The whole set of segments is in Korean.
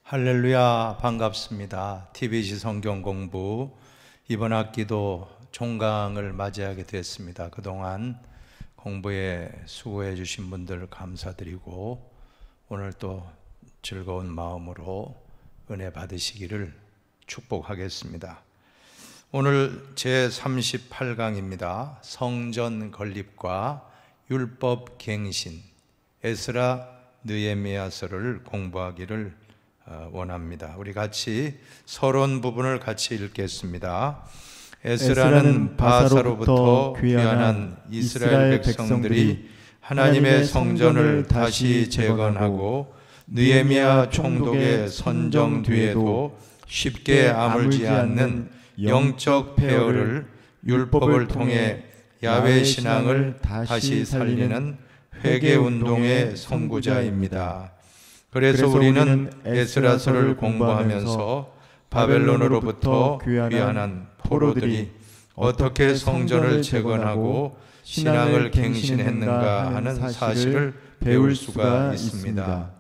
할렐루야, 반갑습니다. TBC 성경 공부 이번 학기도 종강을 맞이하게 됐습니다. 그동안 공부에 수고해 주신 분들 감사드리고 오늘 또 즐거운 마음으로 은혜 받으시기를 축복하겠습니다. 오늘 제38강입니다. 성전 건립과 율법 갱신, 에스라 느헤미야서를 공부하기를 원합니다. 우리 같이 서론 부분을 같이 읽겠습니다. 에스라는 바사로부터 귀환한 이스라엘 백성들이 하나님의 성전을 다시 재건하고 느헤미야 총독의 선정 뒤에도 쉽게 아물지 않는 영적 폐허를 율법을 통해 야훼 신앙을 다시 살리는 회개 운동의 선구자입니다. 그래서 우리는 에스라서를 공부하면서 바벨론으로부터 귀환한 포로들이 어떻게 성전을 재건하고 신앙을 갱신했는가 하는 사실을 배울 수가 있습니다.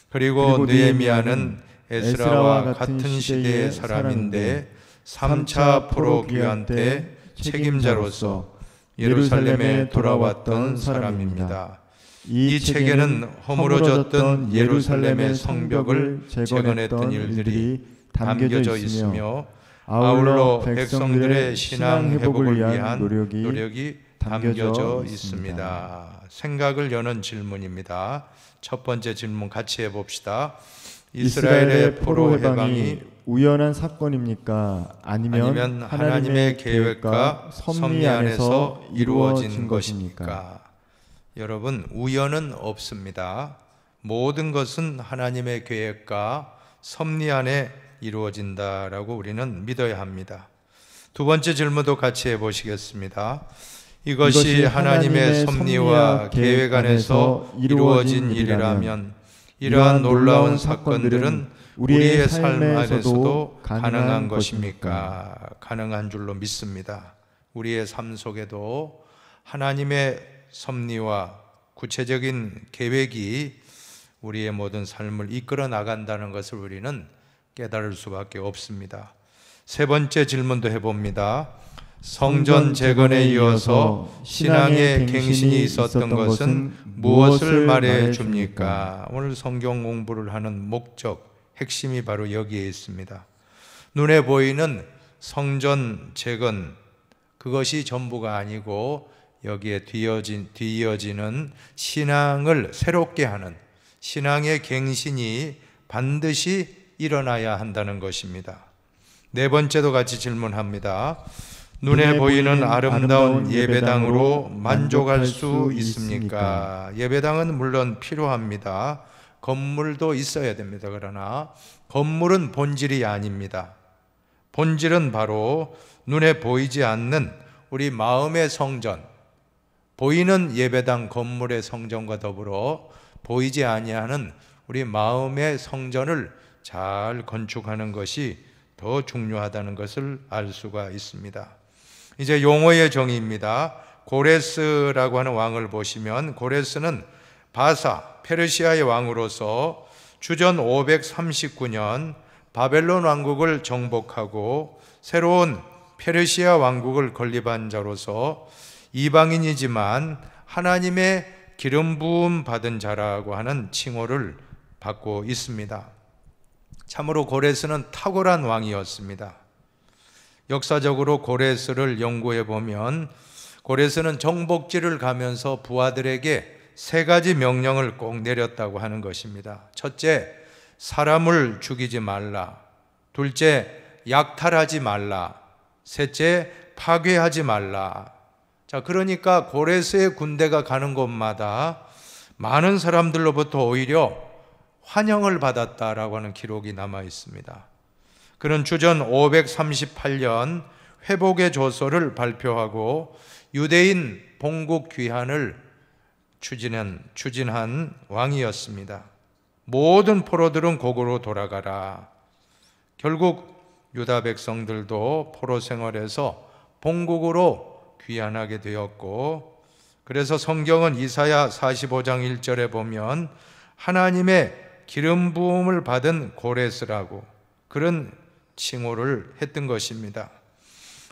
그리고 느헤미야는 에스라와 같은 시대의 사람인데 3차 포로 귀환 때 책임자로서 예루살렘에 돌아왔던 사람입니다. 이 책에는 허물어졌던 예루살렘의 성벽을 재건했던 일들이 담겨져 있으며 아울러 백성들의 신앙 회복을 위한 노력이 담겨져 있습니다. 생각을 여는 질문입니다. 첫 번째 질문 같이 해봅시다. 이스라엘의 포로 해방이 우연한 사건입니까? 아니면 하나님의 계획과 섭리 안에서 이루어진 것입니까? 여러분, 우연은 없습니다. 모든 것은 하나님의 계획과 섭리 안에 이루어진다라고 우리는 믿어야 합니다. 두 번째 질문도 같이 해보시겠습니다. 이것이 하나님의 섭리와 계획 안에서 이루어진 일이라면 이러한 놀라운 사건들은 우리의 삶 안에서도 가능한 것입니까? 가능한 줄로 믿습니다. 우리의 삶 속에도 하나님의 섭리와 구체적인 계획이 우리의 모든 삶을 이끌어 나간다는 것을 우리는 깨달을 수밖에 없습니다. 세 번째 질문도 해봅니다. 성전 재건에 이어서 신앙의 갱신이 있었던 것은 무엇을 말해 줍니까? 오늘 성경 공부를 하는 목적, 핵심이 바로 여기에 있습니다. 눈에 보이는 성전 재건, 그것이 전부가 아니고 여기에 뒤이어지는 신앙을 새롭게 하는 신앙의 갱신이 반드시 일어나야 한다는 것입니다. 네 번째도 같이 질문합니다. 눈에 보이는 아름다운 예배당으로 만족할 수 있습니까? 예배당은 물론 필요합니다. 건물도 있어야 됩니다. 그러나 건물은 본질이 아닙니다. 본질은 바로 눈에 보이지 않는 우리 마음의 성전, 보이는 예배당 건물의 성전과 더불어 보이지 아니하는 우리 마음의 성전을 잘 건축하는 것이 더 중요하다는 것을 알 수가 있습니다. 이제 용어의 정의입니다. 고레스라고 하는 왕을 보시면 고레스는 바사, 페르시아의 왕으로서 주전 539년 바벨론 왕국을 정복하고 새로운 페르시아 왕국을 건립한 자로서 이방인이지만 하나님의 기름 부음 받은 자라고 하는 칭호를 받고 있습니다. 참으로 고레스는 탁월한 왕이었습니다. 역사적으로 고레스를 연구해 보면 고레스는 정복지를 가면서 부하들에게 세 가지 명령을 꼭 내렸다고 하는 것입니다. 첫째, 사람을 죽이지 말라. 둘째, 약탈하지 말라. 셋째, 파괴하지 말라. 자, 그러니까 고레스의 군대가 가는 곳마다 많은 사람들로부터 오히려 환영을 받았다라고 하는 기록이 남아 있습니다. 그는 주전 538년 회복의 조서를 발표하고 유대인 본국 귀환을 추진한 왕이었습니다. 모든 포로들은 고국으로 돌아가라. 결국 유다 백성들도 포로 생활에서 본국으로 귀환하게 되었고, 그래서 성경은 이사야 45장 1절에 보면 하나님의 기름 부음을 받은 고레스라고 그런 칭호를 했던 것입니다.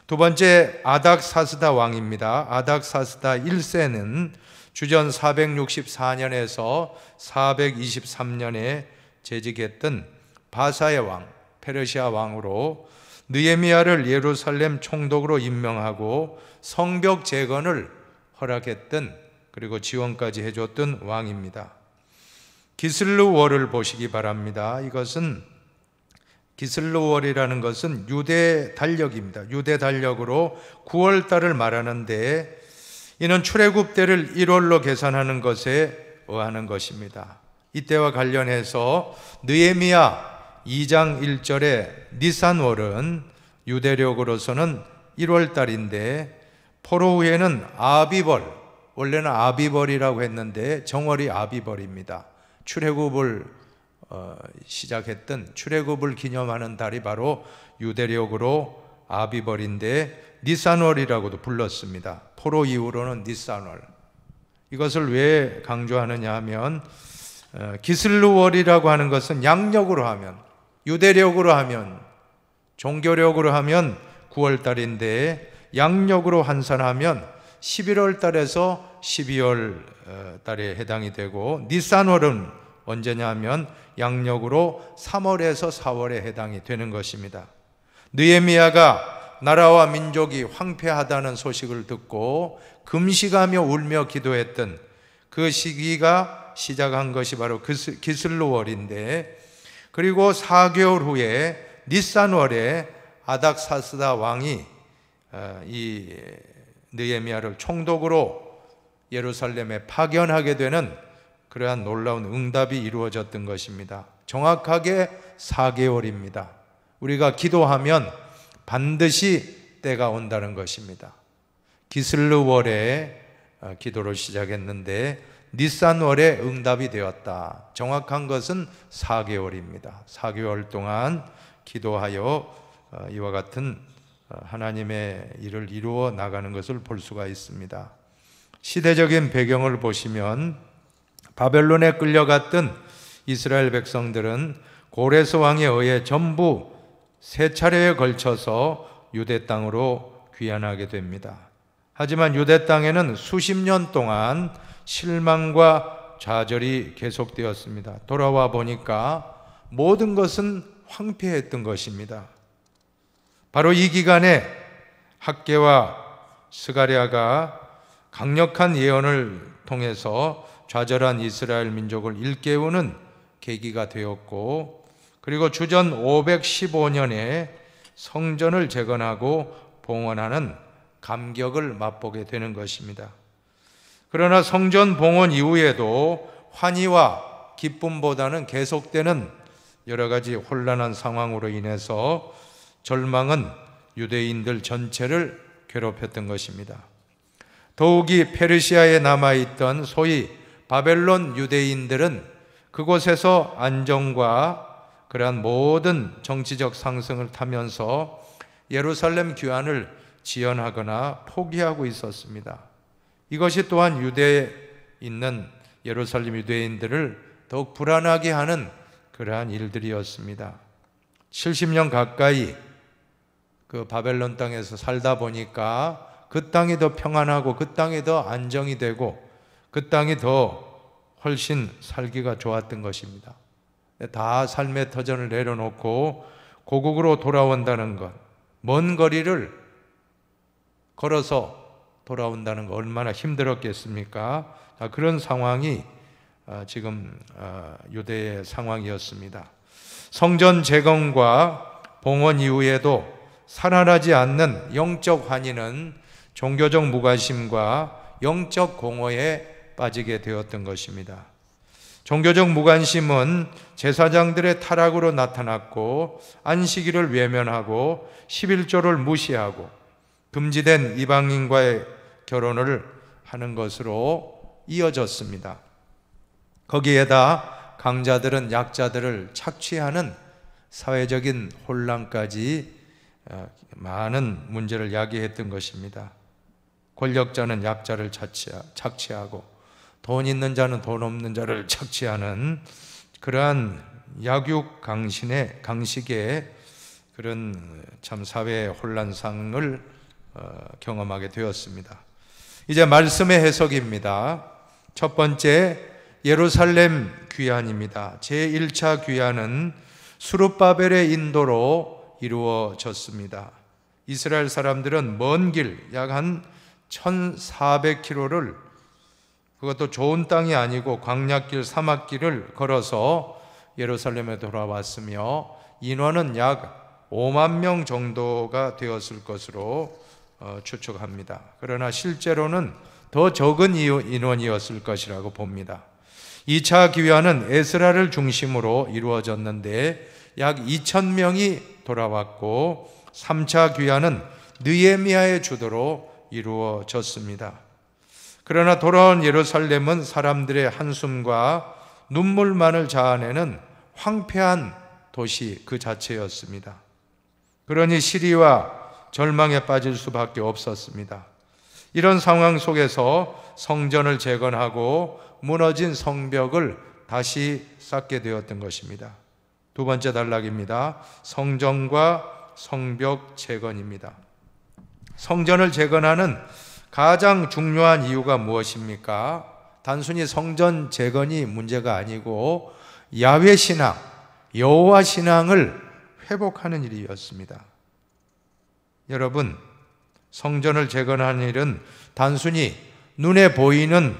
두 번째 아닥사스다 왕입니다. 아닥사스다 1세는 주전 464년에서 423년에 재직했던 바사의 왕, 페르시아 왕으로 느헤미야를 예루살렘 총독으로 임명하고 성벽 재건을 허락했던, 그리고 지원까지 해줬던 왕입니다. 기슬루월을 보시기 바랍니다. 이것은 기슬루월이라는 것은 유대 달력입니다. 유대 달력으로 9월 달을 말하는데 이는 출애굽 때를 1월로 계산하는 것에 의하는 것입니다. 이때와 관련해서 느헤미야 2장 1절에 니산월은 유대력으로서는 1월 달인데 포로 후에는 아비벌, 원래는 아비벌이라고 했는데 정월이 아비벌입니다. 출애굽을 시작했던 출애굽을 기념하는 달이 바로 유대력으로 아비벌인데 니산월이라고도 불렀습니다. 포로 이후로는 니산월. 이것을 왜 강조하느냐 하면 기슬루월이라고 하는 것은 양력으로 하면, 유대력으로 하면, 종교력으로 하면 9월 달인데 양력으로 환산하면 11월 달에서 12월 달에 해당이 되고, 니산월은 언제냐 하면 양력으로 3월에서 4월에 해당이 되는 것입니다. 느헤미야가 나라와 민족이 황폐하다는 소식을 듣고 금식하며 울며 기도했던 그 시기가 시작한 것이 바로 기슬루월인데, 그리고 4개월 후에 니산월에 아닥사스다 왕이 이 느헤미야를 총독으로 예루살렘에 파견하게 되는 그러한 놀라운 응답이 이루어졌던 것입니다. 정확하게 4개월입니다. 우리가 기도하면 반드시 때가 온다는 것입니다. 기슬루월에 기도를 시작했는데 니산월에 응답이 되었다. 정확한 것은 4개월입니다. 4개월 동안 기도하여 이와 같은 하나님의 일을 이루어 나가는 것을 볼 수가 있습니다. 시대적인 배경을 보시면 바벨론에 끌려갔던 이스라엘 백성들은 고레스 왕에 의해 전부 3차례에 걸쳐서 유대 땅으로 귀환하게 됩니다. 하지만 유대 땅에는 수십 년 동안 실망과 좌절이 계속되었습니다. 돌아와 보니까 모든 것은 황폐했던 것입니다. 바로 이 기간에 학개와 스가랴가 강력한 예언을 통해서 좌절한 이스라엘 민족을 일깨우는 계기가 되었고, 그리고 주전 515년에 성전을 재건하고 봉헌하는 감격을 맛보게 되는 것입니다. 그러나 성전 봉헌 이후에도 환희와 기쁨보다는 계속되는 여러 가지 혼란한 상황으로 인해서 절망은 유대인들 전체를 괴롭혔던 것입니다. 더욱이 페르시아에 남아있던 소위 바벨론 유대인들은 그곳에서 안정과 그러한 모든 정치적 상승을 타면서 예루살렘 귀환을 지연하거나 포기하고 있었습니다. 이것이 또한 유대에 있는 예루살렘 유대인들을 더욱 불안하게 하는 그러한 일들이었습니다. 70년 가까이 그 바벨론 땅에서 살다 보니까 그 땅이 더 평안하고 그 땅이 더 안정이 되고 그 땅이 더 훨씬 살기가 좋았던 것입니다. 다 삶의 터전을 내려놓고 고국으로 돌아온다는 것, 먼 거리를 걸어서 돌아온다는 것 얼마나 힘들었겠습니까? 그런 상황이 지금 유대의 상황이었습니다. 성전 재건과 봉헌 이후에도 살아나지 않는 영적 환희는 종교적 무관심과 영적 공허에 빠지게 되었던 것입니다. 종교적 무관심은 제사장들의 타락으로 나타났고, 안식일을 외면하고 11조를 무시하고 금지된 이방인과의 결혼을 하는 것으로 이어졌습니다. 거기에다 강자들은 약자들을 착취하는 사회적인 혼란까지 많은 문제를 야기했던 것입니다. 권력자는 약자를 착취하고 돈 있는 자는 돈 없는 자를 착취하는 그러한 약육 강식의 그런 참 사회 혼란상을 경험하게 되었습니다. 이제 말씀의 해석입니다. 첫 번째, 예루살렘 귀환입니다. 제1차 귀환은 스룹바벨의 인도로 이루어졌습니다. 이스라엘 사람들은 먼 길, 약 한 1400km를, 그것도 좋은 땅이 아니고 광야길, 사막길을 걸어서 예루살렘에 돌아왔으며 인원은 약 5만 명 정도가 되었을 것으로 추측합니다. 그러나 실제로는 더 적은 인원이었을 것이라고 봅니다. 2차 귀환은 에스라를 중심으로 이루어졌는데 약 2,000명이 돌아왔고 3차 귀환은 느헤미야의 주도로 이루어졌습니다. 그러나 돌아온 예루살렘은 사람들의 한숨과 눈물만을 자아내는 황폐한 도시 그 자체였습니다. 그러니 시리와 절망에 빠질 수밖에 없었습니다. 이런 상황 속에서 성전을 재건하고 무너진 성벽을 다시 쌓게 되었던 것입니다. 두 번째 단락입니다. 성전과 성벽 재건입니다. 성전을 재건하는 가장 중요한 이유가 무엇입니까? 단순히 성전 재건이 문제가 아니고 야훼 신앙, 여호와 신앙을 회복하는 일이었습니다. 여러분, 성전을 재건하는 일은 단순히 눈에 보이는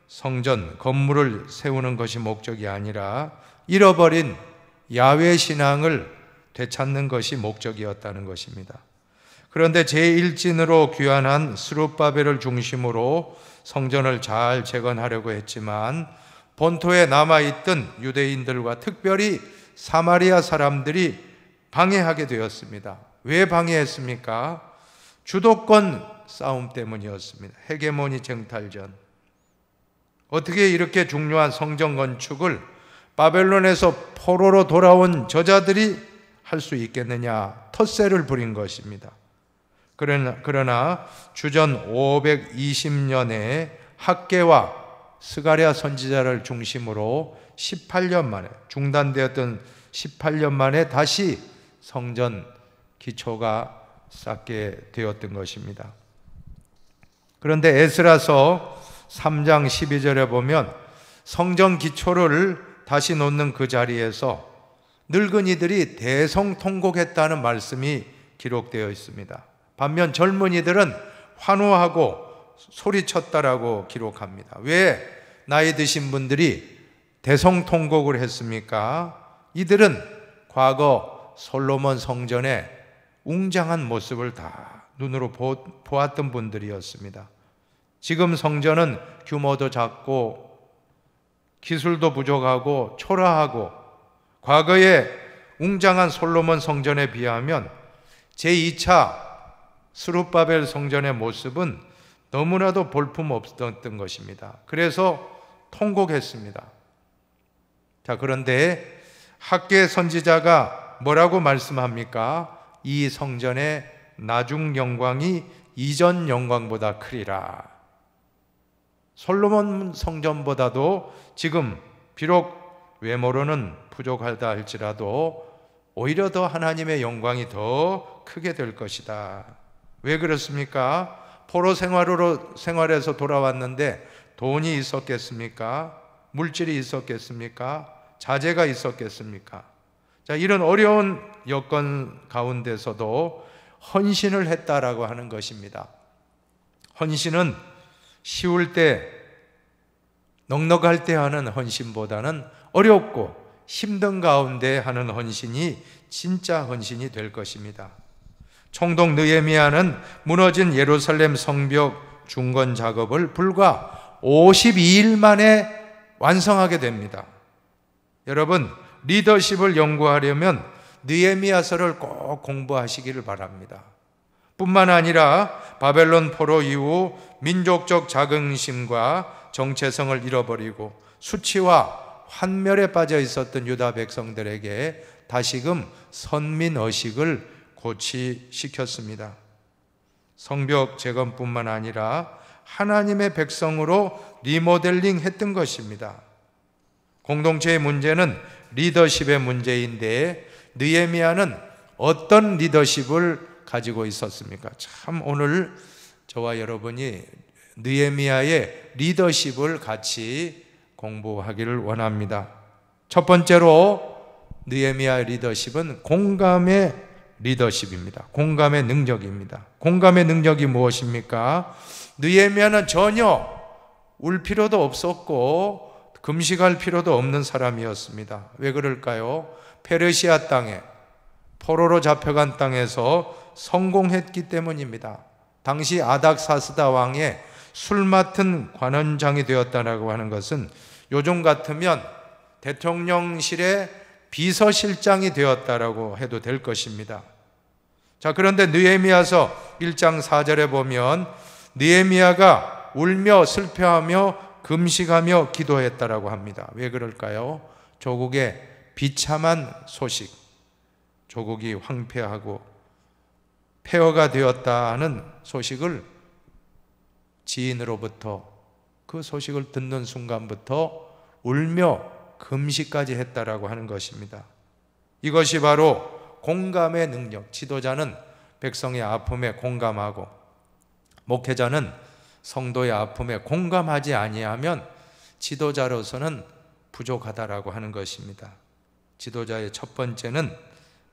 성전, 건물을 세우는 것이 목적이 아니라 잃어버린 야훼 신앙을 되찾는 것이 목적이었다는 것입니다. 그런데 제1진으로 귀환한 스룹바벨을 중심으로 성전을 잘 재건하려고 했지만 본토에 남아있던 유대인들과 특별히 사마리아 사람들이 방해하게 되었습니다. 왜 방해했습니까? 주도권 싸움 때문이었습니다. 헤게모니 쟁탈전. 어떻게 이렇게 중요한 성전 건축을 바벨론에서 포로로 돌아온 저자들이 할 수 있겠느냐, 텃세를 부린 것입니다. 그러나 주전 520년에 학개와 스가랴 선지자를 중심으로 18년 만에, 중단되었던 18년 만에 다시 성전 기초가 쌓게 되었던 것입니다. 그런데 에스라서 3장 12절에 보면 성전 기초를 다시 놓는 그 자리에서 늙은이들이 대성통곡했다는 말씀이 기록되어 있습니다. 반면 젊은이들은 환호하고 소리쳤다라고 기록합니다. 왜 나이 드신 분들이 대성통곡을 했습니까? 이들은 과거 솔로몬 성전의 웅장한 모습을 다 눈으로 보았던 분들이었습니다. 지금 성전은 규모도 작고 기술도 부족하고 초라하고 과거의 웅장한 솔로몬 성전에 비하면 제2차 스룹바벨 성전의 모습은 너무나도 볼품없었던 것입니다. 그래서 통곡했습니다. 자, 그런데 학개 선지자가 뭐라고 말씀합니까? 이 성전의 나중 영광이 이전 영광보다 크리라. 솔로몬 성전보다도 지금 비록 외모로는 부족하다 할지라도 오히려 더 하나님의 영광이 더 크게 될 것이다. 왜 그렇습니까? 포로 생활에서 돌아왔는데 돈이 있었겠습니까? 물질이 있었겠습니까? 자재가 있었겠습니까? 자, 이런 어려운 여건 가운데서도 헌신을 했다라고 하는 것입니다. 헌신은 쉬울 때, 넉넉할 때 하는 헌신보다는 어렵고 힘든 가운데 하는 헌신이 진짜 헌신이 될 것입니다. 총독 느헤미야는 무너진 예루살렘 성벽 중건 작업을 불과 52일 만에 완성하게 됩니다. 여러분, 리더십을 연구하려면 느헤미야서를 꼭 공부하시기를 바랍니다. 뿐만 아니라 바벨론 포로 이후 민족적 자긍심과 정체성을 잃어버리고 수치와 환멸에 빠져 있었던 유다 백성들에게 다시금 선민의식을 고취시켰습니다. 성벽 재건뿐만 아니라 하나님의 백성으로 리모델링 했던 것입니다. 공동체의 문제는 리더십의 문제인데 느헤미야는 어떤 리더십을 가지고 있었습니까? 참 오늘 저와 여러분이 느헤미야의 리더십을 같이 공부하기를 원합니다. 첫 번째로 느헤미야의 리더십은 공감의 리더십입니다. 공감의 능력입니다. 공감의 능력이 무엇입니까? 느헤미야는 전혀 울 필요도 없었고 금식할 필요도 없는 사람이었습니다. 왜 그럴까요? 페르시아 땅에, 포로로 잡혀간 땅에서 성공했기 때문입니다. 당시 아닥사스다 왕의 술 맡은 관원장이 되었다라고 하는 것은 요즘 같으면 대통령실의 비서실장이 되었다라고 해도 될 것입니다. 자, 그런데 느헤미야서 1장 4절에 보면 느헤미야가 울며 슬퍼하며 금식하며 기도했다라고 합니다. 왜 그럴까요? 조국의 비참한 소식, 조국이 황폐하고 폐허가 되었다는 소식을 지인으로부터 그 소식을 듣는 순간부터 울며 금식까지 했다라고 하는 것입니다. 이것이 바로 공감의 능력. 지도자는 백성의 아픔에 공감하고 목회자는 성도의 아픔에 공감하지 아니하면 지도자로서는 부족하다라고 하는 것입니다. 지도자의 첫 번째는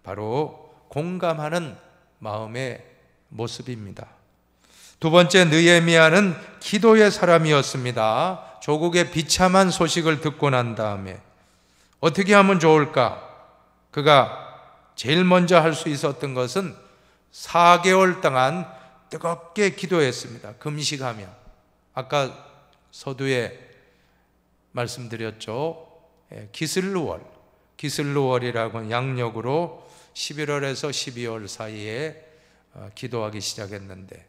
바로 공감하는 마음의 모습입니다. 두 번째, 느헤미야는 기도의 사람이었습니다. 조국의 비참한 소식을 듣고 난 다음에 어떻게 하면 좋을까? 그가 제일 먼저 할 수 있었던 것은 4개월 동안 뜨겁게 기도했습니다. 금식하며. 아까 서두에 말씀드렸죠. 기슬루월이라고 양력으로 11월에서 12월 사이에 기도하기 시작했는데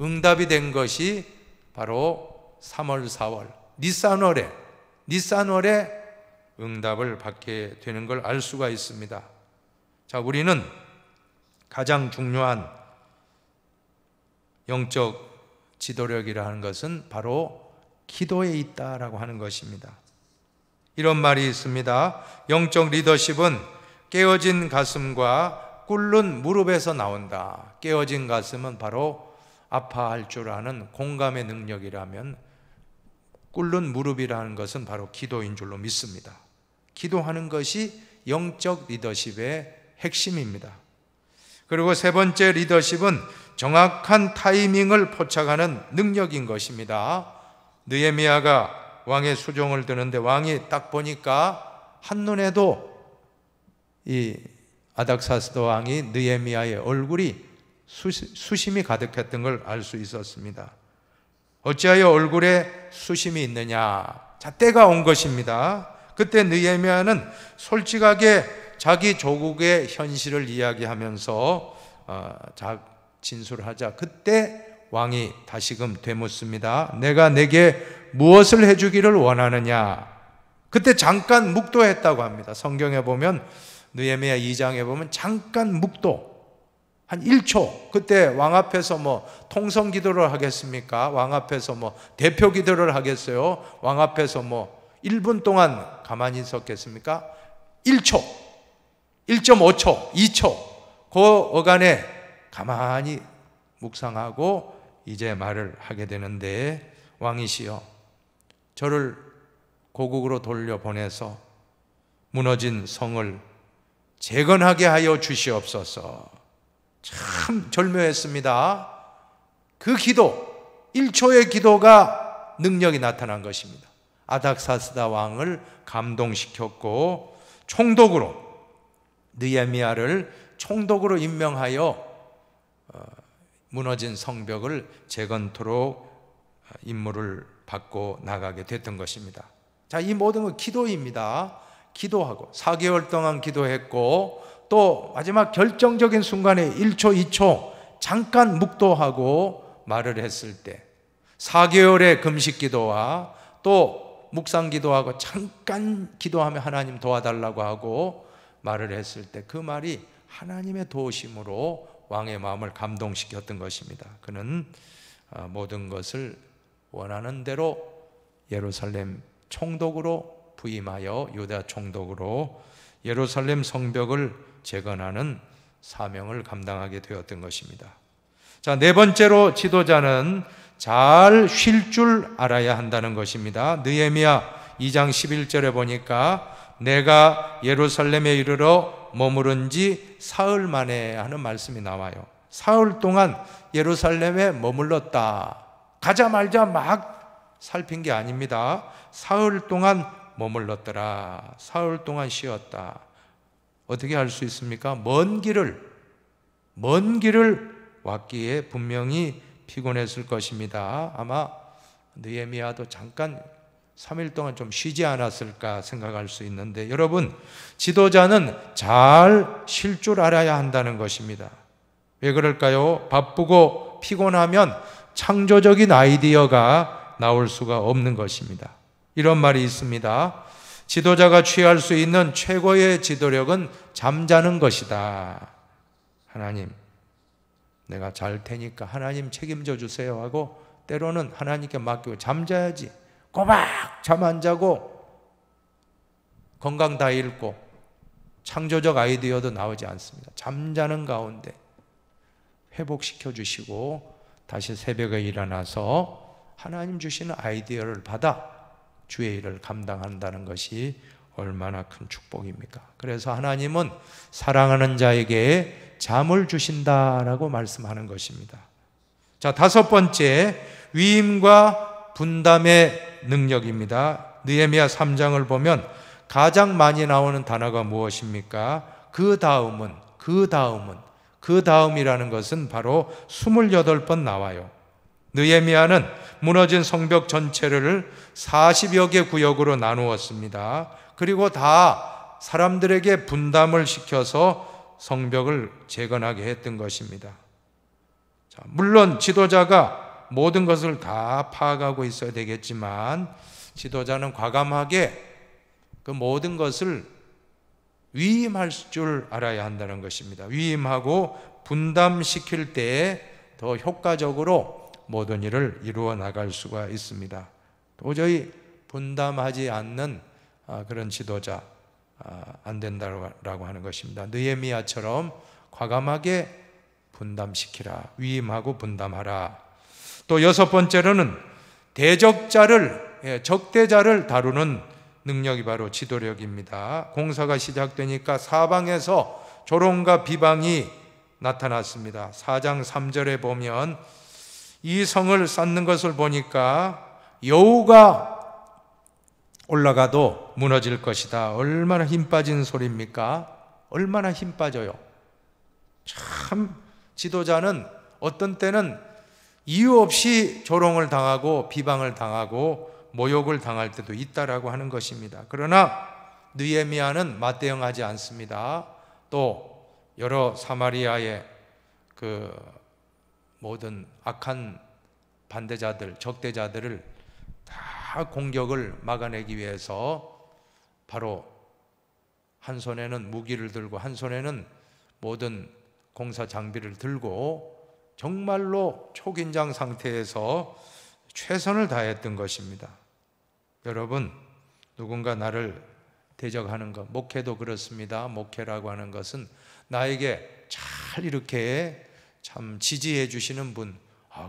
응답이 된 것이 바로 3월, 4월, 니산월에 응답을 받게 되는 걸 알 수가 있습니다. 자, 우리는 가장 중요한 영적 지도력이라 하는 것은 바로 기도에 있다라고 하는 것입니다. 이런 말이 있습니다. 영적 리더십은 깨어진 가슴과 꿇는 무릎에서 나온다. 깨어진 가슴은 바로 아파할 줄 아는 공감의 능력이라면 꿇는 무릎이라는 것은 바로 기도인 줄로 믿습니다. 기도하는 것이 영적 리더십의 핵심입니다. 그리고 세 번째 리더십은 정확한 타이밍을 포착하는 능력인 것입니다. 느헤미야가 왕의 수종을 드는데 왕이 딱 보니까 한눈에도 이 아닥사스다 왕이 느헤미야의 얼굴이 수심이 가득했던 걸 알 수 있었습니다. 어찌하여 얼굴에 수심이 있느냐? 자, 때가 온 것입니다. 그때 느헤미야는 솔직하게 자기 조국의 현실을 이야기하면서 진술하자 그때 왕이 다시금 되묻습니다. 내가 내게 무엇을 해주기를 원하느냐? 그때 잠깐 묵도했다고 합니다. 성경에 보면 느헤미야 2장에 보면 잠깐 묵도 한 1초. 그때 왕 앞에서 뭐 통성 기도를 하겠습니까? 왕 앞에서 뭐 대표 기도를 하겠어요? 왕 앞에서 뭐 1분 동안 가만히 있었겠습니까? 1초, 1.5초, 2초 그 어간에 가만히 묵상하고 이제 말을 하게 되는데, 왕이시여 저를 고국으로 돌려보내서 무너진 성을 재건하게 하여 주시옵소서. 참 절묘했습니다. 그 기도, 1초의 기도가 능력이 나타난 것입니다. 아닥사스다 왕을 감동시켰고 총독으로 느헤미야를 총독으로 임명하여 무너진 성벽을 재건토록 임무를 받고 나가게 됐던 것입니다. 자, 이 모든 건 기도입니다. 기도하고 4개월 동안 기도했고 또 마지막 결정적인 순간에 1초, 2초 잠깐 묵도하고 말을 했을 때 4개월의 금식 기도와 또 묵상 기도하고 잠깐 기도하며 하나님 도와달라고 하고 말을 했을 때 그 말이 하나님의 도우심으로 왕의 마음을 감동시켰던 것입니다. 그는 모든 것을 원하는 대로 예루살렘 총독으로 부임하여 유다 총독으로 예루살렘 성벽을 재건하는 사명을 감당하게 되었던 것입니다. 자, 네 번째로 지도자는 잘 쉴 줄 알아야 한다는 것입니다. 느헤미야 2장 11절에 보니까 내가 예루살렘에 이르러 머무른 지 사흘 만에 하는 말씀이 나와요. 사흘 동안 예루살렘에 머물렀다. 가자마자 막 살핀 게 아닙니다. 사흘 동안 머물렀더라. 사흘 동안 쉬었다. 어떻게 할 수 있습니까? 먼 길을 왔기에 분명히 피곤했을 것입니다. 아마 느헤미야도 잠깐 3일 동안 좀 쉬지 않았을까 생각할 수 있는데, 여러분, 지도자는 잘 쉴 줄 알아야 한다는 것입니다. 왜 그럴까요? 바쁘고 피곤하면 창조적인 아이디어가 나올 수가 없는 것입니다. 이런 말이 있습니다. 지도자가 취할 수 있는 최고의 지도력은 잠자는 것이다. 하나님, 내가 잘 테니까 하나님 책임져 주세요 하고 때로는 하나님께 맡기고 잠자야지. 꼬박 잠 안 자고 건강 다 잃고 창조적 아이디어도 나오지 않습니다. 잠자는 가운데 회복시켜 주시고 다시 새벽에 일어나서 하나님 주시는 아이디어를 받아 주의 일을 감당한다는 것이 얼마나 큰 축복입니까? 그래서 하나님은 사랑하는 자에게 잠을 주신다라고 말씀하는 것입니다. 자, 다섯 번째, 위임과 분담의 능력입니다. 느헤미야 3장을 보면 가장 많이 나오는 단어가 무엇입니까? 그 다음이라는 것은 바로 28번 나와요. 느헤미야는 무너진 성벽 전체를 40여 개 구역으로 나누었습니다. 그리고 다 사람들에게 분담을 시켜서 성벽을 재건하게 했던 것입니다. 자, 물론 지도자가 모든 것을 다 파악하고 있어야 되겠지만 지도자는 과감하게 그 모든 것을 위임할 줄 알아야 한다는 것입니다. 위임하고 분담시킬 때 더 효과적으로 모든 일을 이루어 나갈 수가 있습니다. 도저히 분담하지 않는 그런 지도자 안 된다라고 하는 것입니다. 느헤미야처럼 과감하게 분담시키라. 위임하고 분담하라. 또 여섯 번째로는 적대자를 다루는 능력이 바로 지도력입니다. 공사가 시작되니까 사방에서 조롱과 비방이 나타났습니다. 4장 3절에 보면 이 성을 쌓는 것을 보니까 여우가 올라가도 무너질 것이다. 얼마나 힘 빠진 소리입니까? 얼마나 힘 빠져요. 참 지도자는 어떤 때는 이유 없이 조롱을 당하고 비방을 당하고 모욕을 당할 때도 있다라고 하는 것입니다. 그러나 느헤미야는 맞대응하지 않습니다. 또 여러 사마리아의 그 모든 악한 반대자들, 적대자들을 다 공격을 막아내기 위해서 바로 한 손에는 무기를 들고 한 손에는 모든 공사 장비를 들고 정말로 초긴장 상태에서 최선을 다했던 것입니다. 여러분, 누군가 나를 대적하는 것, 목회도 그렇습니다. 목회라고 하는 것은 나에게 잘 이렇게 참 지지해 주시는 분,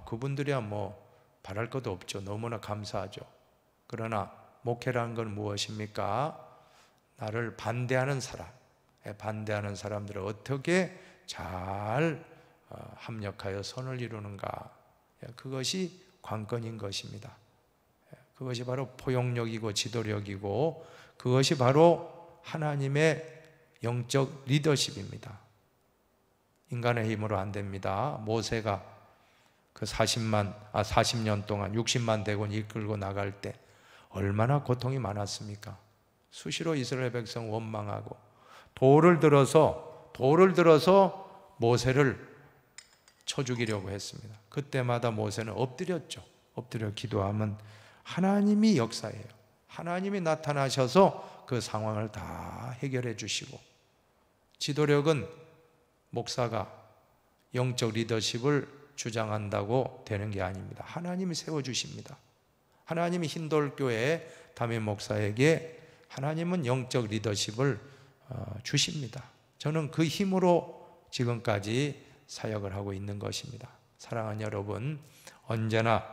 그분들이야 뭐 바랄 것도 없죠. 너무나 감사하죠. 그러나 목회라는 건 무엇입니까? 나를 반대하는 사람들을 어떻게 잘 합력하여 선을 이루는가, 그것이 관건인 것입니다. 그것이 바로 포용력이고 지도력이고 그것이 바로 하나님의 영적 리더십입니다. 인간의 힘으로 안 됩니다. 모세가 그 40년 동안 60만 대군 이끌고 나갈 때 얼마나 고통이 많았습니까? 수시로 이스라엘 백성 원망하고 돌을 들어서 모세를 쳐 죽이려고 했습니다. 그때마다 모세는 엎드렸죠. 엎드려 기도하면 하나님이 역사해요. 하나님이 나타나셔서 그 상황을 다 해결해 주시고, 지도력은 목사가 영적 리더십을 주장한다고 되는 게 아닙니다. 하나님이 세워주십니다. 하나님이 흰돌교회 담임 목사에게 하나님은 영적 리더십을 주십니다. 저는 그 힘으로 지금까지 사역을 하고 있는 것입니다. 사랑하는 여러분, 언제나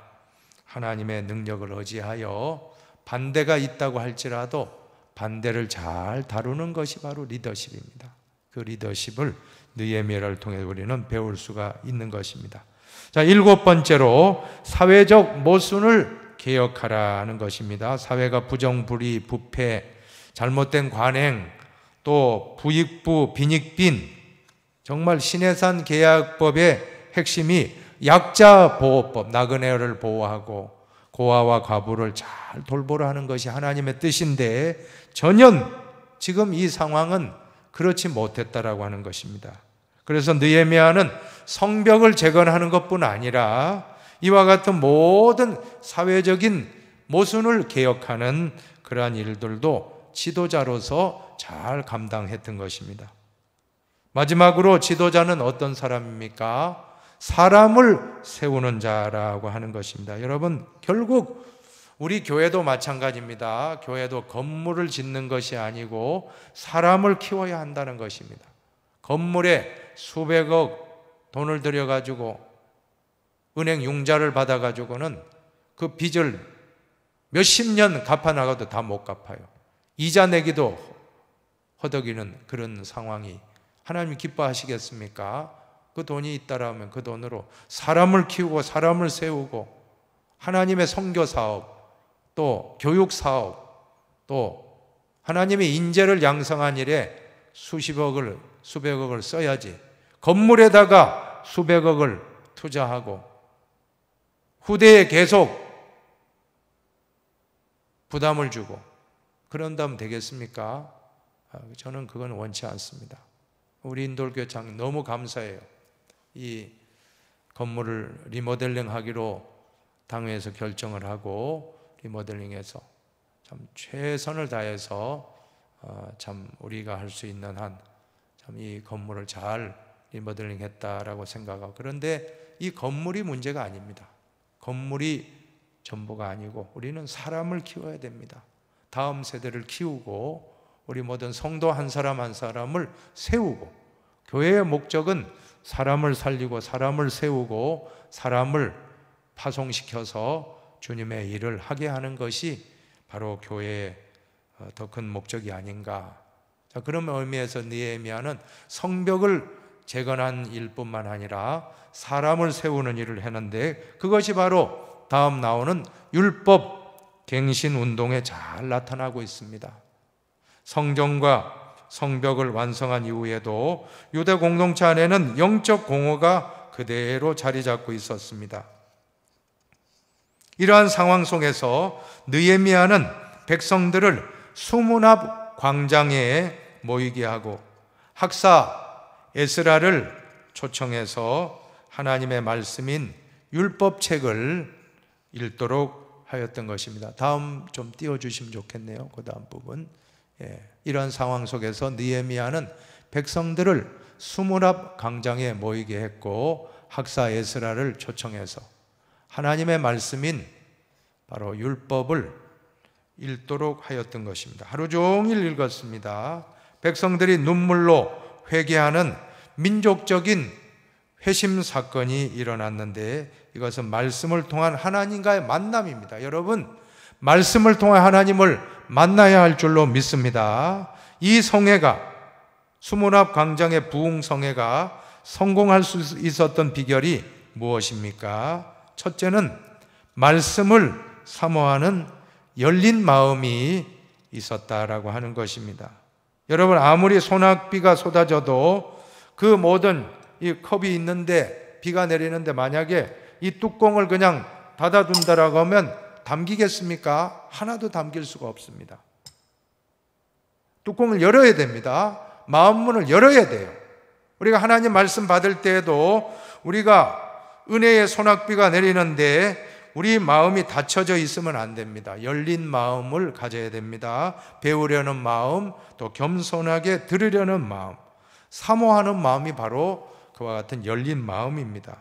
하나님의 능력을 의지하여 반대가 있다고 할지라도 반대를 잘 다루는 것이 바로 리더십입니다. 그 리더십을 느헤미야를 통해 우리는 배울 수가 있는 것입니다. 자, 7번째로 사회적 모순을 개혁하라는 것입니다. 사회가 부정부리, 부패, 잘못된 관행, 또 부익부, 빈익빈, 정말 신해산 계약법의 핵심이 약자 보호법, 나그네를 보호하고 고아와 과부를 잘 돌보라 하는 것이 하나님의 뜻인데 전혀 지금 이 상황은 그렇지 못했다라고 하는 것입니다. 그래서 느헤미야는 성벽을 재건하는 것뿐 아니라 이와 같은 모든 사회적인 모순을 개혁하는 그러한 일들도 지도자로서 잘 감당했던 것입니다. 마지막으로 지도자는 어떤 사람입니까? 사람을 세우는 자라고 하는 것입니다. 여러분, 결국 우리 교회도 마찬가지입니다. 교회도 건물을 짓는 것이 아니고 사람을 키워야 한다는 것입니다. 건물에 수백억 돈을 들여가지고 은행 융자를 받아가지고는 그 빚을 몇십 년 갚아나가도 다 못 갚아요. 이자 내기도 허덕이는 그런 상황이 하나님 기뻐하시겠습니까? 그 돈이 있다라면 그 돈으로 사람을 키우고 사람을 세우고 하나님의 선교 사업, 또 교육 사업, 또 하나님의 인재를 양성한 일에 수십억을, 수백억을 써야지. 건물에다가 수백억을 투자하고 후대에 계속 부담을 주고 그런다면 되겠습니까? 저는 그건 원치 않습니다. 우리 인도교장 너무 감사해요. 이 건물을 리모델링 하기로 당회에서 결정을 하고 리모델링해서 참 최선을 다해서 참 우리가 할 수 있는 한 참 이 건물을 잘 리모델링 했다라고 생각하고, 그런데 이 건물이 문제가 아닙니다. 건물이 전부가 아니고 우리는 사람을 키워야 됩니다. 다음 세대를 키우고 우리 모든 성도 한 사람 한 사람을 세우고, 교회의 목적은 사람을 살리고 사람을 세우고 사람을 파송시켜서 주님의 일을 하게 하는 것이 바로 교회의 더 큰 목적이 아닌가. 자, 그런 의미에서 느헤미야는 성벽을 재건한 일뿐만 아니라 사람을 세우는 일을 했는데 그것이 바로 다음 나오는 율법 갱신 운동에 잘 나타나고 있습니다. 성전과 성벽을 완성한 이후에도 유대 공동체 안에는 영적 공허가 그대로 자리 잡고 있었습니다. 이러한 상황 속에서 느헤미야는 백성들을 수문앞 광장에 모이게 하고 학사 에스라를 초청해서 하나님의 말씀인 율법책을 읽도록 하였던 것입니다. 다음 좀 띄워주시면 좋겠네요. 그 다음 부분. 이런 상황 속에서 느헤미야는 백성들을 수문앞 광장에 모이게 했고 학사 에스라를 초청해서 하나님의 말씀인 바로 율법을 읽도록 하였던 것입니다. 하루 종일 읽었습니다. 백성들이 눈물로 회개하는 민족적인 회심 사건이 일어났는데 이것은 말씀을 통한 하나님과의 만남입니다. 여러분, 말씀을 통해 하나님을 만나야 할 줄로 믿습니다. 이 성회가, 수문앞 광장의 부흥성회가 성공할 수 있었던 비결이 무엇입니까? 첫째는 말씀을 사모하는 열린 마음이 있었다라고 하는 것입니다. 여러분, 아무리 소낙비가 쏟아져도 그 모든 이 컵이 있는데 비가 내리는데 만약에 이 뚜껑을 그냥 닫아둔다라고 하면 담기겠습니까? 하나도 담길 수가 없습니다. 뚜껑을 열어야 됩니다. 마음문을 열어야 돼요. 우리가 하나님 말씀 받을 때에도 우리가 은혜의 소낙비가 내리는데 우리 마음이 닫혀져 있으면 안 됩니다. 열린 마음을 가져야 됩니다. 배우려는 마음, 또 겸손하게 들으려는 마음, 사모하는 마음이 바로 그와 같은 열린 마음입니다.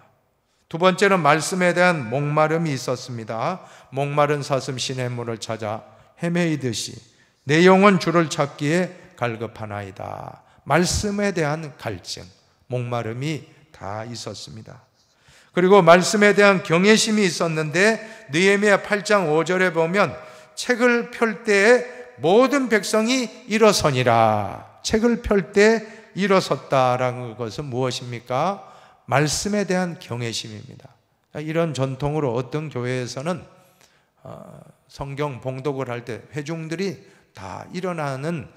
두 번째는 말씀에 대한 목마름이 있었습니다. 목마른 사슴 시냇물을 찾아 헤매이듯이 내 영혼 주를 찾기에 갈급하나이다. 말씀에 대한 갈증, 목마름이 다 있었습니다. 그리고 말씀에 대한 경외심이 있었는데 느헤미야 8장 5절에 보면 책을 펼 때에 모든 백성이 일어서니라. 책을 펼 때 일어섰다라는 것은 무엇입니까? 말씀에 대한 경외심입니다. 이런 전통으로 어떤 교회에서는 성경 봉독을 할 때 회중들이 다 일어나는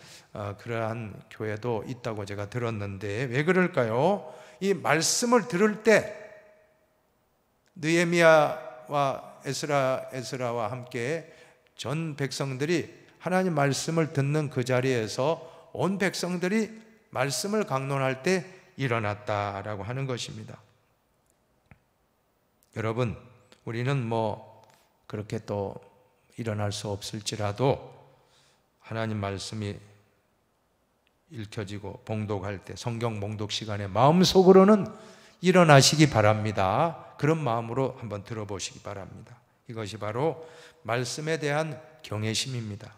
그러한 교회도 있다고 제가 들었는데 왜 그럴까요? 이 말씀을 들을 때 느헤미야와 에스라와 함께 전 백성들이 하나님 말씀을 듣는 그 자리에서 온 백성들이 말씀을 강론할 때 일어났다라고 하는 것입니다. 여러분, 우리는 뭐 그렇게 또 일어날 수 없을지라도 하나님 말씀이 읽혀지고 봉독할 때 성경 봉독 시간에 마음속으로는 일어나시기 바랍니다. 그런 마음으로 한번 들어보시기 바랍니다. 이것이 바로 말씀에 대한 경외심입니다.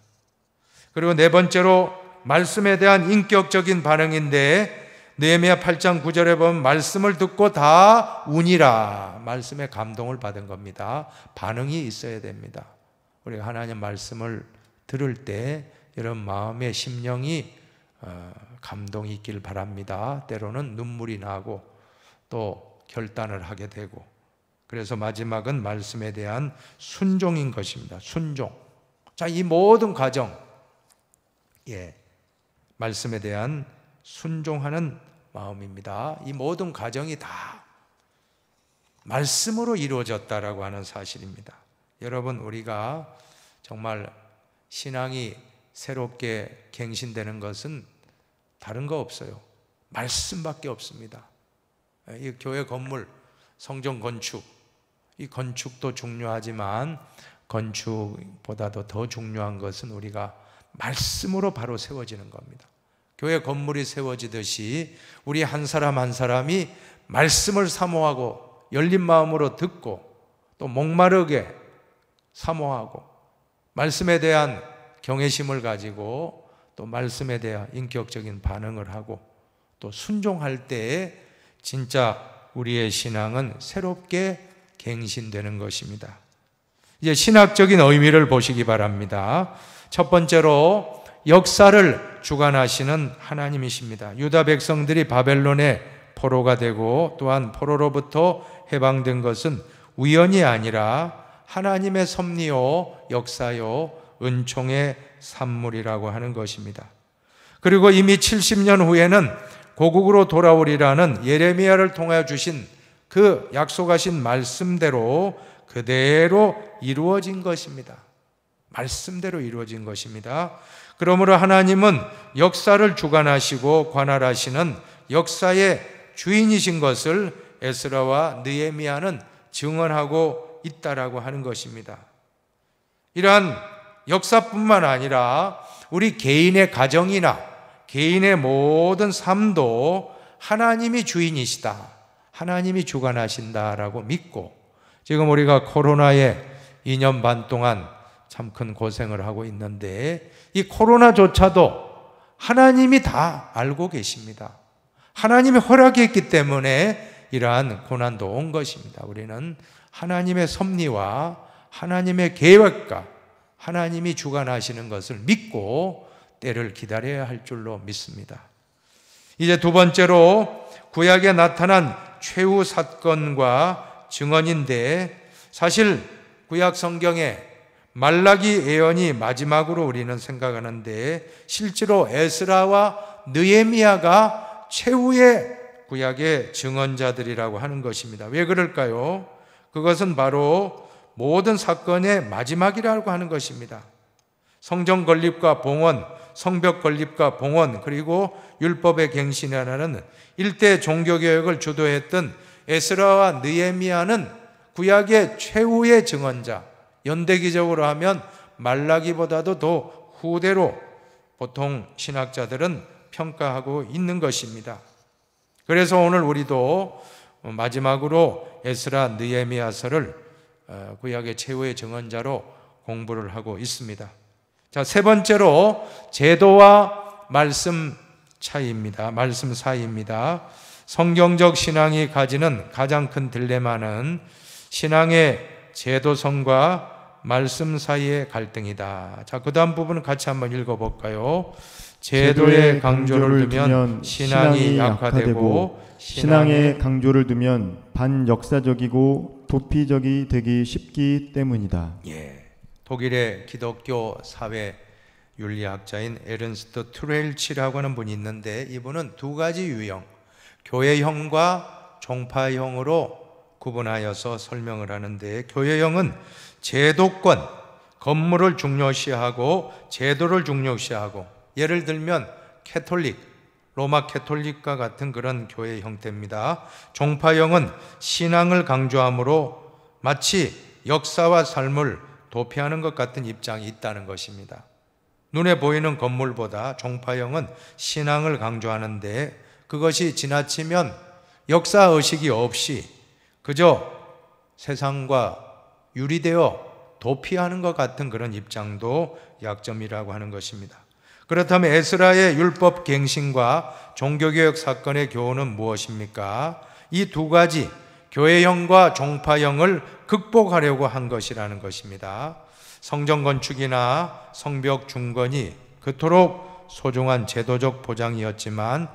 그리고 네 번째로 말씀에 대한 인격적인 반응인데 느헤미야 8장 9절에 보면 말씀을 듣고 다 우니라. 말씀에 감동을 받은 겁니다. 반응이 있어야 됩니다. 우리가 하나님 말씀을 들을 때 이런 마음의 심령이 감동이 있길 바랍니다. 때로는 눈물이 나고 또 결단을 하게 되고, 그래서 마지막은 말씀에 대한 순종인 것입니다. 순종. 자, 이 모든 과정, 말씀에 대한 순종하는 마음입니다. 이 모든 과정이 다 말씀으로 이루어졌다라고 하는 사실입니다. 여러분, 우리가 정말 신앙이 새롭게 갱신되는 것은 다른 거 없어요. 말씀밖에 없습니다. 이 교회 건물, 성전 건축, 이 건축도 중요하지만 건축보다도 더 중요한 것은 우리가 말씀으로 바로 세워지는 겁니다. 교회 건물이 세워지듯이 우리 한 사람 한 사람이 말씀을 사모하고 열린 마음으로 듣고 또 목마르게 사모하고 말씀에 대한 경외심을 가지고 또 말씀에 대한 인격적인 반응을 하고 또 순종할 때에 진짜 우리의 신앙은 새롭게 갱신되는 것입니다. 이제 신학적인 의미를 보시기 바랍니다. 첫 번째로 역사를 주관하시는 하나님이십니다. 유다 백성들이 바벨론의 포로가 되고 또한 포로로부터 해방된 것은 우연이 아니라 하나님의 섭리요, 역사요, 은총의 산물이라고 하는 것입니다. 그리고 이미 70년 후에는 고국으로 돌아오리라는 예레미야를 통하여 주신 그 약속하신 말씀대로 그대로 이루어진 것입니다. 말씀대로 이루어진 것입니다. 그러므로 하나님은 역사를 주관하시고 관할하시는 역사의 주인이신 것을 에스라와 느헤미야는 증언하고 있다라고 하는 것입니다. 이러한 역사뿐만 아니라 우리 개인의 가정이나 개인의 모든 삶도 하나님이 주인이시다, 하나님이 주관하신다라고 믿고, 지금 우리가 코로나에 2년 반 동안 참 큰 고생을 하고 있는데 이 코로나조차도 하나님이 다 알고 계십니다. 하나님이 허락했기 때문에 이러한 고난도 온 것입니다. 우리는 하나님의 섭리와 하나님의 계획과 하나님이 주관하시는 것을 믿고 때를 기다려야 할 줄로 믿습니다. 이제 두 번째로 구약에 나타난 최후 사건과 증언인데, 사실 구약 성경에 말라기 예언이 마지막으로 우리는 생각하는데 실제로 에스라와 느헤미야가 최후의 구약의 증언자들이라고 하는 것입니다. 왜 그럴까요? 그것은 바로 모든 사건의 마지막이라고 하는 것입니다. 성전 건립과 봉헌, 성벽 건립과 봉헌, 그리고 율법의 갱신이라는 일대 종교개혁을 주도했던 에스라와 느헤미야는 구약의 최후의 증언자, 연대기적으로 하면 말라기보다도 더 후대로 보통 신학자들은 평가하고 있는 것입니다. 그래서 오늘 우리도 마지막으로 에스라 느헤미야서를 구약의 최후의 증언자로 공부를 하고 있습니다. 자, 세 번째로 제도와 말씀 차이입니다. 말씀 사이입니다. 성경적 신앙이 가지는 가장 큰 딜레마는 신앙의 제도성과 말씀 사이의 갈등이다. 자, 그 다음 부분을 같이 한번 읽어볼까요? 제도의 강조를 두면 신앙이 약화되고 신앙의 강조를 두면 반역사적이고 도피적이 되기 쉽기 때문이다. 예, 독일의 기독교 사회 윤리학자인 에른스트 트레일치라고 하는 분이 있는데 이분은 두 가지 유형, 교회형과 종파형으로 구분하여서 설명을 하는데, 교회형은 제도권, 건물을 중요시하고 제도를 중요시하고, 예를 들면 캐톨릭, 로마 캐톨릭과 같은 그런 교회 형태입니다. 종파형은 신앙을 강조하므로 마치 역사와 삶을 도피하는 것 같은 입장이 있다는 것입니다. 눈에 보이는 건물보다 종파형은 신앙을 강조하는데, 그것이 지나치면 역사의식이 없이 그저 세상과 유리되어 도피하는 것 같은 그런 입장도 약점이라고 하는 것입니다. 그렇다면 에스라의 율법 갱신과 종교개혁 사건의 교훈은 무엇입니까? 이 두 가지 교회형과 종파형을 극복하려고 한 것이라는 것입니다. 성전 건축이나 성벽 중건이 그토록 소중한 제도적 보장이었지만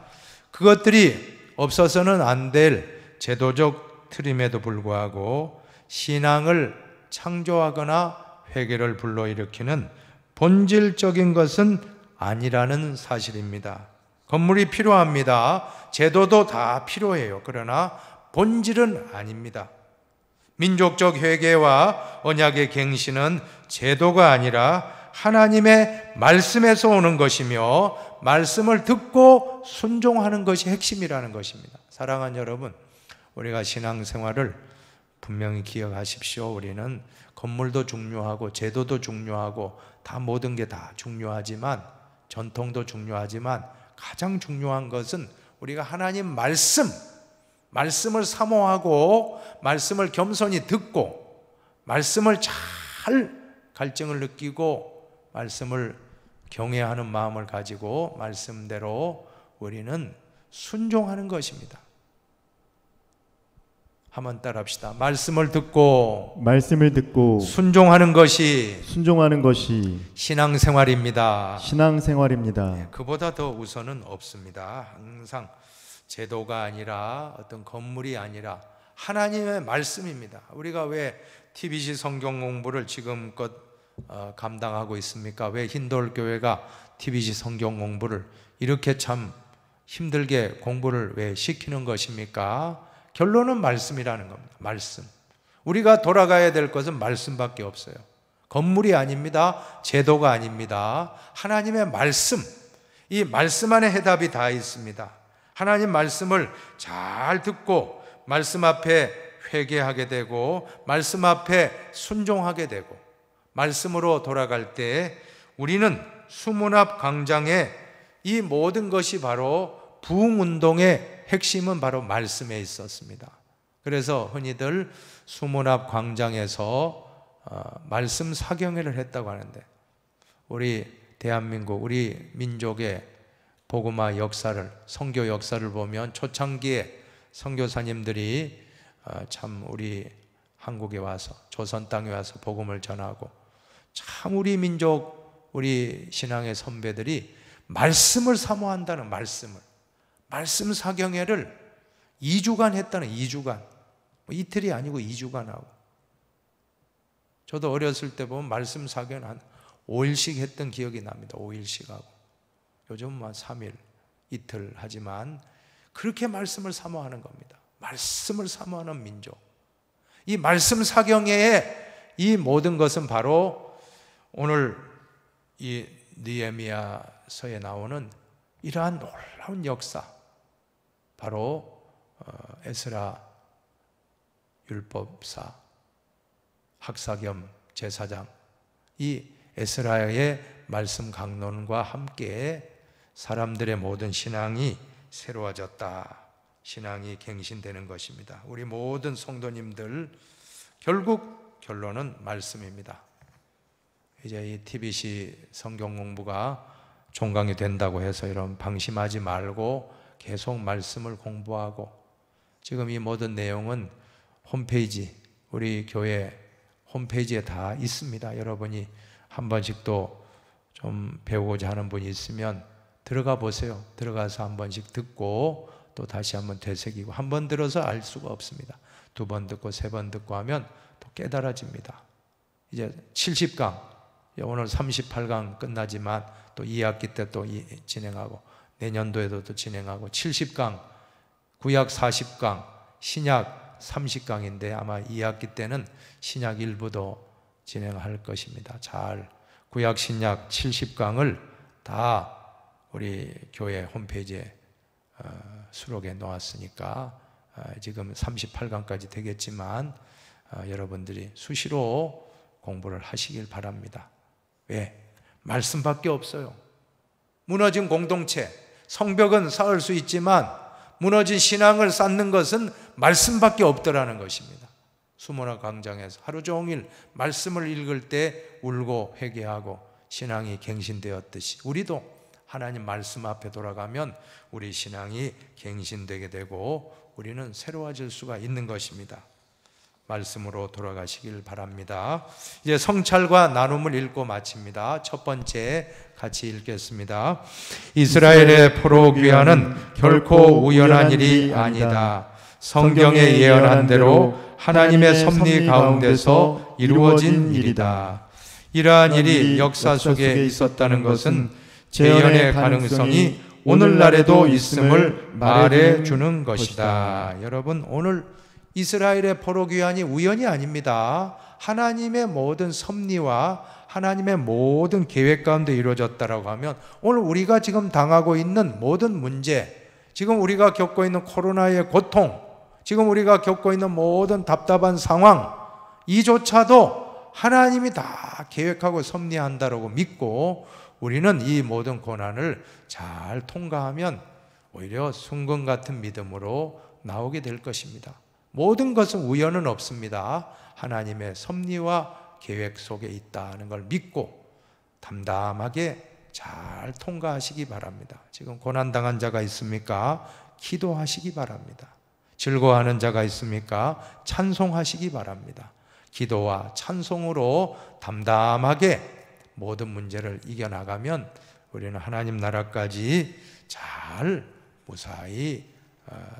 그것들이 없어서는 안 될 제도적 틀임에도 불구하고 신앙을 창조하거나 회개를 불러일으키는 본질적인 것은 아니라는 사실입니다. 건물이 필요합니다. 제도도 다 필요해요. 그러나 본질은 아닙니다. 민족적 회개와 언약의 갱신은 제도가 아니라 하나님의 말씀에서 오는 것이며 말씀을 듣고 순종하는 것이 핵심이라는 것입니다. 사랑하는 여러분, 우리가 신앙생활을 분명히 기억하십시오. 우리는 건물도 중요하고 제도도 중요하고 다 모든 게 다 중요하지만, 전통도 중요하지만 가장 중요한 것은 우리가 하나님 말씀을 사모하고 말씀을 겸손히 듣고 말씀을 잘 갈증을 느끼고 말씀을 경외하는 마음을 가지고 말씀대로 우리는 순종하는 것입니다. 한번 따라합시다. 말씀을 듣고 순종하는 것이 신앙생활입니다. 그보다 더 우선은 없습니다. 항상 제도가 아니라 어떤 건물이 아니라 하나님의 말씀입니다. 우리가 왜 TBC 성경 공부를 지금껏 감당하고 있습니까? 왜 흰돌 교회가 TBC 성경 공부를 이렇게 참 힘들게 공부를 왜 시키는 것입니까? 결론은 말씀이라는 겁니다. 말씀. 우리가 돌아가야 될 것은 말씀밖에 없어요. 건물이 아닙니다. 제도가 아닙니다. 하나님의 말씀. 이 말씀 안에 해답이 다 있습니다. 하나님 말씀을 잘 듣고 말씀 앞에 회개하게 되고 말씀 앞에 순종하게 되고 말씀으로 돌아갈 때 우리는 수문 앞 광장에 이 모든 것이 바로 부흥운동의 핵심은 바로 말씀에 있었습니다. 그래서 흔히들 수문 앞 광장에서 말씀 사경회를 했다고 하는데, 우리 대한민국, 우리 민족의 복음화 역사를, 선교 역사를 보면 초창기에 선교사님들이 참 우리 한국에 와서, 조선 땅에 와서 복음을 전하고, 참 우리 민족, 우리 신앙의 선배들이 말씀을 사모한다는 말씀 사경회를 2주간 했다는. 2주간, 이틀이 아니고 2주간 하고. 저도 어렸을 때 보면 말씀 사경회 한 5일씩 했던 기억이 납니다. 5일씩 하고. 요즘은 3일, 이틀 하지만 그렇게 말씀을 사모하는 겁니다. 말씀을 사모하는 민족. 이 말씀 사경회의 이 모든 것은 바로 오늘 이 느헤미야서에 나오는 이러한 놀라운 역사, 바로 에스라 율법사, 학사 겸 제사장, 이 에스라의 말씀 강론과 함께 사람들의 모든 신앙이 새로워졌다, 신앙이 갱신되는 것입니다. 우리 모든 성도님들 결국 결론은 말씀입니다. 이제 이 TBC 성경 공부가 종강이 된다고 해서 이런 방심하지 말고 계속 말씀을 공부하고, 지금 이 모든 내용은 홈페이지, 우리 교회 홈페이지에 다 있습니다. 여러분이 한 번씩 또 좀 배우고자 하는 분이 있으면 들어가 보세요. 들어가서 한 번씩 듣고 또 다시 한번 되새기고, 한 번 들어서 알 수가 없습니다. 두 번 듣고 세 번 듣고 하면 또 깨달아집니다. 이제 70강, 오늘 38강 끝나지만 또 2학기 때 또 진행하고, 내년도에도 또 진행하고, 70강, 구약 40강, 신약 30강인데 아마 2학기 때는 신약 일부도 진행할 것입니다. 잘 구약 신약 70강을 다 우리 교회 홈페이지에 수록해 놓았으니까 지금 38강까지 되겠지만 여러분들이 수시로 공부를 하시길 바랍니다. 왜? 말씀밖에 없어요. 무너진 공동체, 성벽은 쌓을 수 있지만 무너진 신앙을 쌓는 것은 말씀밖에 없더라는 것입니다. 수모나 광장에서 하루 종일 말씀을 읽을 때 울고 회개하고 신앙이 갱신되었듯이, 우리도 하나님 말씀 앞에 돌아가면 우리 신앙이 갱신되게 되고 우리는 새로워질 수가 있는 것입니다. 말씀으로 돌아가시길 바랍니다. 이제 성찰과 나눔을 읽고 마칩니다. 첫 번째 같이 읽겠습니다. 이스라엘의 포로 귀환은 결코 우연한 일이 아니다. 성경에 예언한 대로 하나님의 섭리 가운데서 이루어진 일이다. 이러한 일이 역사 속에 있었다는 것은 재현의 가능성이 오늘날에도 있음을 말해주는 것이다. 여러분, 오늘 이스라엘의 포로 귀환이 우연이 아닙니다. 하나님의 모든 섭리와 하나님의 모든 계획 가운데 이루어졌다라고 하면, 오늘 우리가 지금 당하고 있는 모든 문제, 지금 우리가 겪고 있는 코로나의 고통, 지금 우리가 겪고 있는 모든 답답한 상황, 이조차도 하나님이 다 계획하고 섭리한다라고 믿고 우리는 이 모든 고난을 잘 통과하면 오히려 순금 같은 믿음으로 나오게 될 것입니다. 모든 것은 우연은 없습니다. 하나님의 섭리와 계획 속에 있다는 걸 믿고 담담하게 잘 통과하시기 바랍니다. 지금 고난당한 자가 있습니까? 기도하시기 바랍니다. 즐거워하는 자가 있습니까? 찬송하시기 바랍니다. 기도와 찬송으로 담담하게 모든 문제를 이겨나가면 우리는 하나님 나라까지 잘 무사히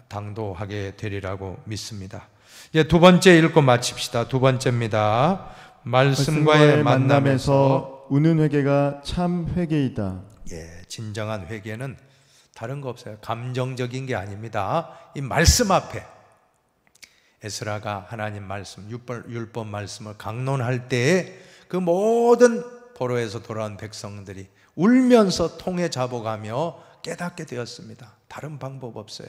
당도하게 되리라고 믿습니다. 이제 두 번째 읽고 마칩시다. 두 번째입니다. 말씀과의 만남에서 우는 회개가 참 회개이다. 진정한 회개는 다른 거 없어요. 감정적인 게 아닙니다. 이 말씀 앞에 에스라가 하나님 말씀, 율법 말씀을 강론할 때에 그 모든 포로에서 돌아온 백성들이 울면서 통에 잡아가며 깨닫게 되었습니다. 다른 방법 없어요.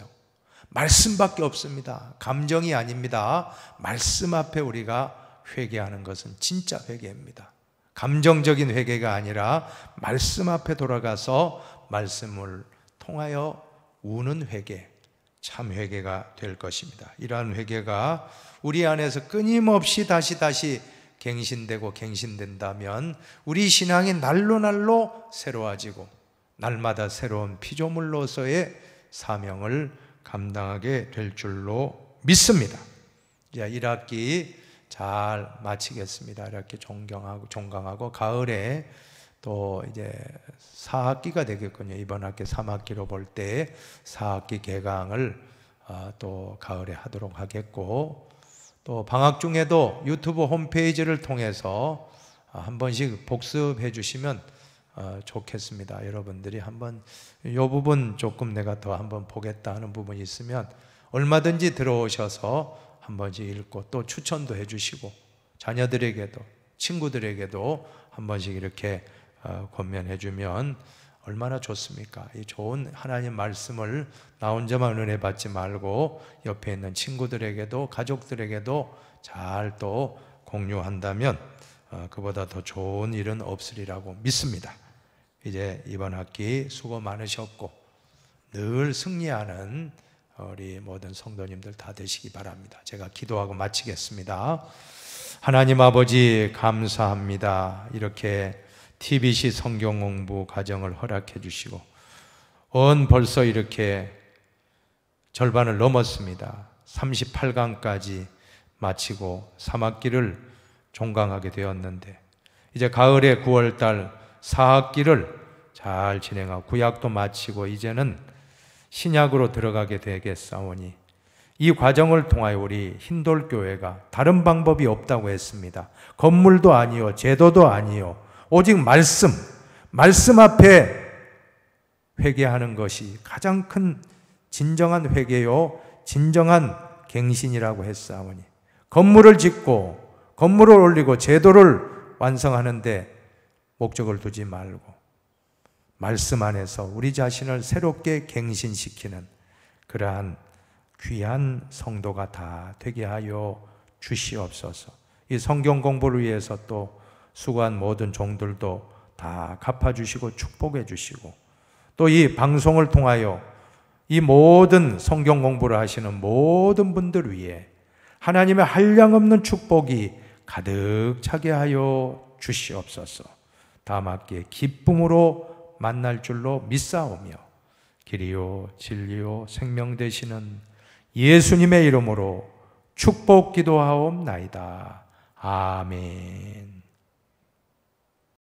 말씀밖에 없습니다. 감정이 아닙니다. 말씀 앞에 우리가 회개하는 것은 진짜 회개입니다. 감정적인 회개가 아니라 말씀 앞에 돌아가서 말씀을 통하여 우는 회개, 참 회개가 될 것입니다. 이러한 회개가 우리 안에서 끊임없이 다시 갱신되고 갱신된다면 우리 신앙이 날로 새로워지고 날마다 새로운 피조물로서의 사명을 감당하게 될 줄로 믿습니다. 이제 1학기 잘 마치겠습니다. 이렇게 종강하고 가을에 또 이제 4학기가 되겠군요. 이번 학기 3학기로 볼 때 4학기 개강을 또 가을에 하도록 하겠고, 또 방학 중에도 유튜브 홈페이지를 통해서 한 번씩 복습해 주시면 좋겠습니다. 여러분들이 한번 이 부분 조금 내가 더 한번 보겠다 하는 부분이 있으면 얼마든지 들어오셔서 한 번씩 읽고 또 추천도 해 주시고 자녀들에게도 친구들에게도 한 번씩 이렇게 권면해 주면 얼마나 좋습니까? 이 좋은 하나님 말씀을 나 혼자만 은혜 받지 말고 옆에 있는 친구들에게도 가족들에게도 잘 또 공유한다면 그보다 더 좋은 일은 없으리라고 믿습니다. 이제 이번 학기 수고 많으셨고 늘 승리하는 우리 모든 성도님들 다 되시기 바랍니다. 제가 기도하고 마치겠습니다. 하나님 아버지 감사합니다. 이렇게 TBC 성경 공부 과정을 허락해 주시고 벌써 이렇게 절반을 넘었습니다. 38강까지 마치고 3학기를 종강하게 되었는데 이제 가을에 9월달 4학기를 잘 진행하고 구약도 마치고 이제는 신약으로 들어가게 되겠사오니 이 과정을 통하여 우리 흰돌교회가 다른 방법이 없다고 했습니다. 건물도 아니요, 제도도 아니요, 오직 말씀 앞에 회개하는 것이 가장 큰 진정한 회개요, 진정한 갱신이라고 했사오니 건물을 짓고 건물을 올리고 제도를 완성하는데 목적을 두지 말고 말씀 안에서 우리 자신을 새롭게 갱신시키는 그러한 귀한 성도가 다 되게 하여 주시옵소서. 이 성경 공부를 위해서 또 수고한 모든 종들도 다 갚아주시고 축복해 주시고 또 이 방송을 통하여 이 모든 성경 공부를 하시는 모든 분들 위해 하나님의 한량없는 축복이 가득 차게 하여 주시옵소서. 다음 학기에 기쁨으로 만날 줄로 믿사오며 길이요 진리요 생명 되시는 예수님의 이름으로 축복 기도하옵나이다. 아멘.